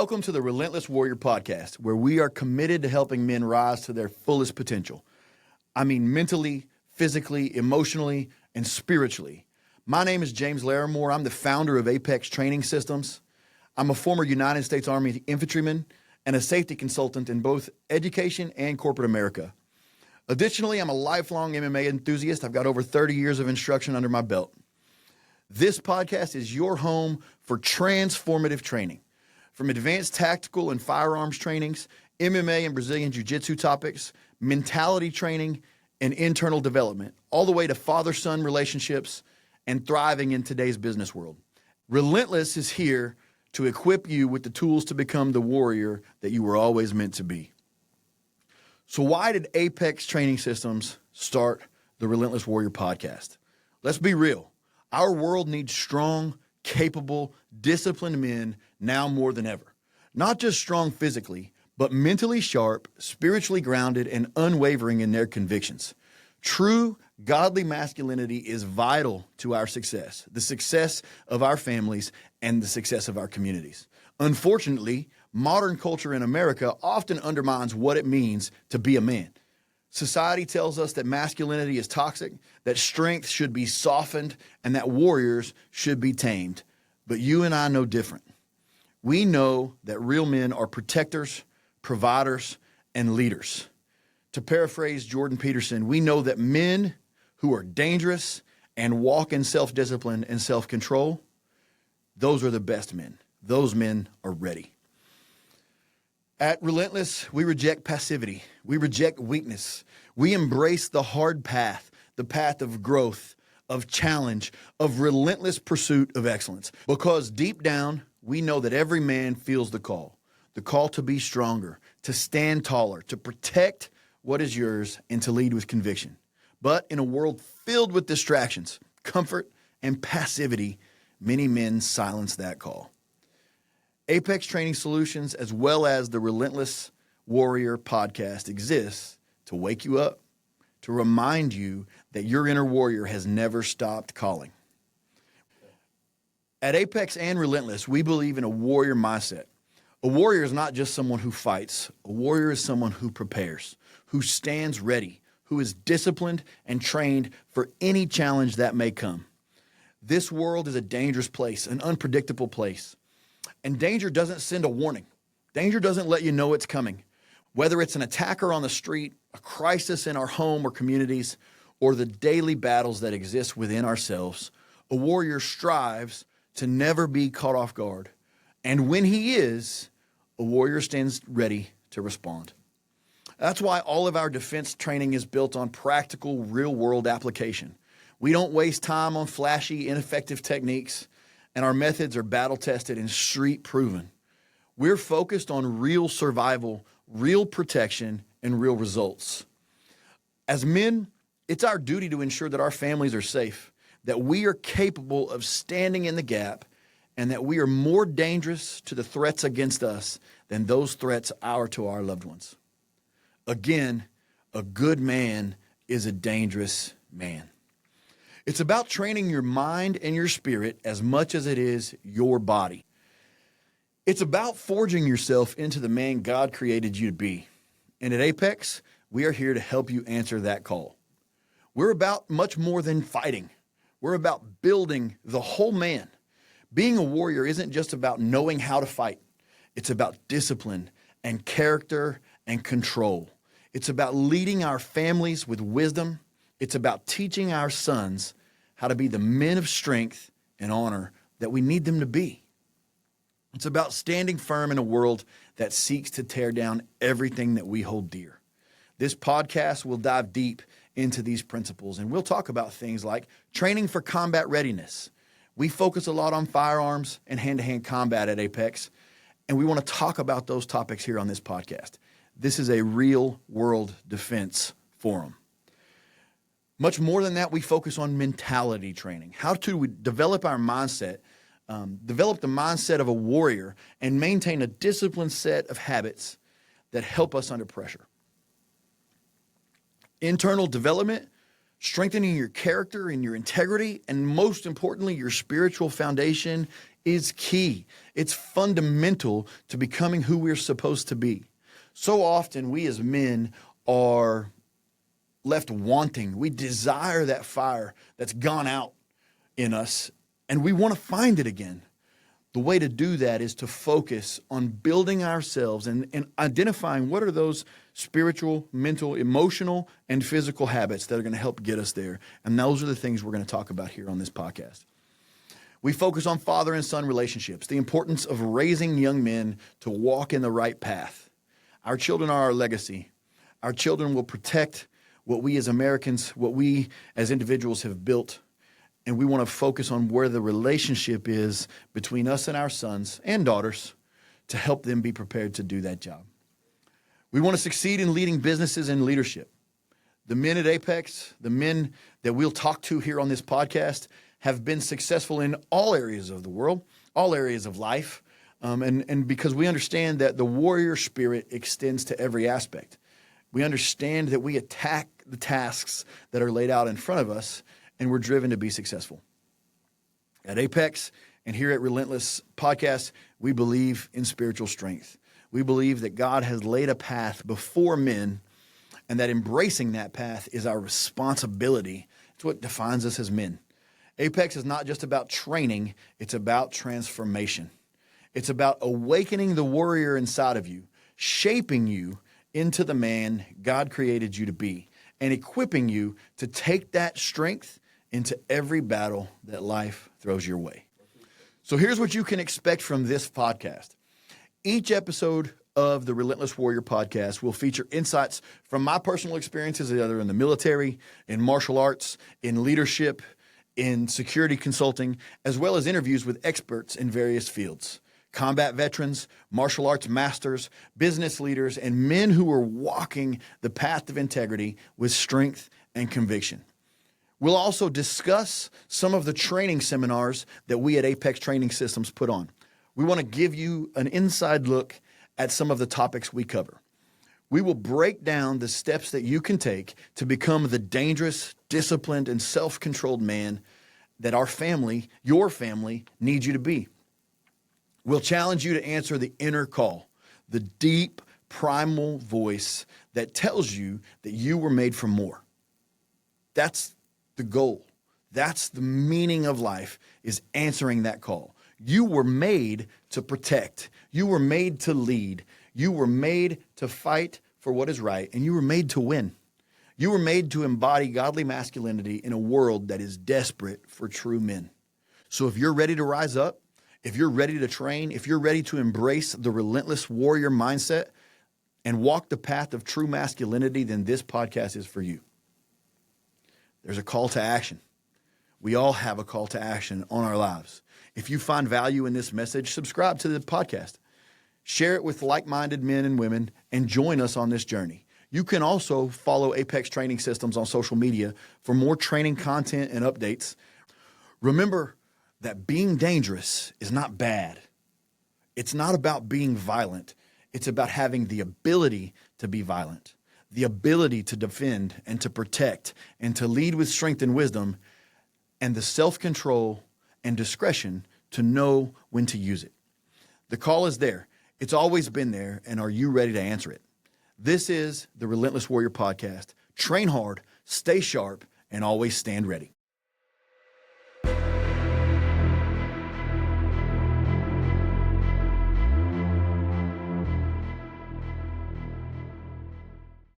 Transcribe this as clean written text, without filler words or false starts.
Welcome to the Relentless Warrior Podcast, where we are committed to helping men rise to their fullest potential. I mean, mentally, physically, emotionally, and spiritually. My name is James Larremore. I'm the founder of Apex Training Systems. I'm a former United States Army infantryman and a safety consultant in both education and corporate America. Additionally, I'm a lifelong MMA enthusiast. I've got over 30 years of instruction under my belt. This podcast is your home for transformative training. From advanced tactical and firearms trainings, MMA and Brazilian Jiu-Jitsu topics, mentality training, and internal development, all the way to father-son relationships and thriving in today's business world. Relentless is here to equip you with the tools to become the warrior that you were always meant to be. So why did Apex Training Systems start the Relentless Warrior Podcast? Let's be real. Our world needs strong, capable, disciplined men now more than ever. Not just strong physically, but mentally sharp, spiritually grounded, and unwavering in their convictions. True, godly masculinity is vital to our success, the success of our families, and the success of our communities. Unfortunately, modern culture in America often undermines what it means to be a man. Society tells us that masculinity is toxic, that strength should be softened, and that warriors should be tamed. But you and I know different. We know that real men are protectors, providers, and leaders. To paraphrase Jordan Peterson, we know that men who are dangerous and walk in self-discipline and self-control, those are the best men. Those men are ready. At Relentless, we reject passivity. We reject weakness. We embrace the hard path, the path of growth, of challenge, of relentless pursuit of excellence. Because deep down, we know that every man feels the call to be stronger, to stand taller, to protect what is yours, and to lead with conviction. But in a world filled with distractions, comfort, and passivity, many men silence that call. Apex Training Solutions, as well as the Relentless Warrior Podcast, exists to wake you up, to remind you that your inner warrior has never stopped calling. At Apex and Relentless, we believe in a warrior mindset. A warrior is not just someone who fights. A warrior is someone who prepares, who stands ready, who is disciplined and trained for any challenge that may come. This world is a dangerous place, an unpredictable place. And danger doesn't send a warning. Danger doesn't let you know it's coming. Whether it's an attacker on the street, a crisis in our home or communities, or the daily battles that exist within ourselves, a warrior strives to never be caught off guard. And when he is, a warrior stands ready to respond. That's why all of our defense training is built on practical, real-world application. We don't waste time on flashy, ineffective techniques, and our methods are battle-tested and street-proven. We're focused on real survival, real protection, and real results. As men, it's our duty to ensure that our families are safe, that we are capable of standing in the gap, and that we are more dangerous to the threats against us than those threats are to our loved ones. Again, a good man is a dangerous man. It's about training your mind and your spirit as much as it is your body. It's about forging yourself into the man God created you to be. And at Apex, we are here to help you answer that call. We're about much more than fighting. We're about building the whole man. Being a warrior isn't just about knowing how to fight. It's about discipline and character and control. It's about leading our families with wisdom. It's about teaching our sons how to be the men of strength and honor that we need them to be. It's about standing firm in a world that seeks to tear down everything that we hold dear. This podcast will dive deep into these principles, and we'll talk about things like training for combat readiness. We focus a lot on firearms and hand-to-hand combat at Apex, and we want to talk about those topics here on this podcast. This is a real-world defense forum. Much more than that, we focus on mentality training, how to develop our mindset, develop the mindset of a warrior, and maintain a disciplined set of habits that help us under pressure. Internal development, strengthening your character and your integrity, and most importantly, your spiritual foundation is key. It's fundamental to becoming who we're supposed to be. So often we as men are left wanting. We desire that fire that's gone out in us, and we want to find it again. The way to do that is to focus on building ourselves and identifying what are those spiritual, mental, emotional, and physical habits that are going to help get us there. And those are the things we're going to talk about here on this podcast. We focus on father and son relationships, the importance of raising young men to walk in the right path. Our children are our legacy. Our children will protect what we as Americans, what we as individuals have built. And we want to focus on where the relationship is between us and our sons and daughters to help them be prepared to do that job. We want to succeed in leading businesses and leadership. The men at Apex, the men that we'll talk to here on this podcast, have been successful in all areas of the world, all areas of life, and because we understand that the warrior spirit extends to every aspect. We understand that we attack the tasks that are laid out in front of us, and we're driven to be successful. At Apex and here at Relentless Podcast, we believe in spiritual strength. We believe that God has laid a path before men and that embracing that path is our responsibility. It's what defines us as men. Apex is not just about training, it's about transformation. It's about awakening the warrior inside of you, shaping you into the man God created you to be, and equipping you to take that strength into every battle that life throws your way. So here's what you can expect from this podcast. Each episode of the Relentless Warrior podcast will feature insights from my personal experiences, either in the military, in martial arts, in leadership, in security consulting, as well as interviews with experts in various fields. Combat veterans, martial arts masters, business leaders, and men who are walking the path of integrity with strength and conviction. We'll also discuss some of the training seminars that we at Apex Training Systems put on. We want to give you an inside look at some of the topics we cover. We will break down the steps that you can take to become the dangerous, disciplined, and self-controlled man that our family, your family, needs you to be. We'll challenge you to answer the inner call, the deep, primal voice that tells you that you were made for more. That's the goal. That's the meaning of life, is answering that call. You were made to protect. You were made to lead. You were made to fight for what is right, and you were made to win. You were made to embody godly masculinity in a world that is desperate for true men. So if you're ready to rise up, if you're ready to train, if you're ready to embrace the relentless warrior mindset and walk the path of true masculinity, then this podcast is for you. There's a call to action. We all have a call to action on our lives. If you find value in this message, subscribe to the podcast. Share it with like-minded men and women and join us on this journey. You can also follow Apex Training Systems on social media for more training content and updates. Remember that being dangerous is not bad. It's not about being violent. It's about having the ability to be violent, the ability to defend and to protect and to lead with strength and wisdom, and the self-control and discretion to know when to use it. The call is there. It's always been there, and are you ready to answer it? This is the Relentless Warrior Podcast. Train hard, stay sharp, and always stand ready.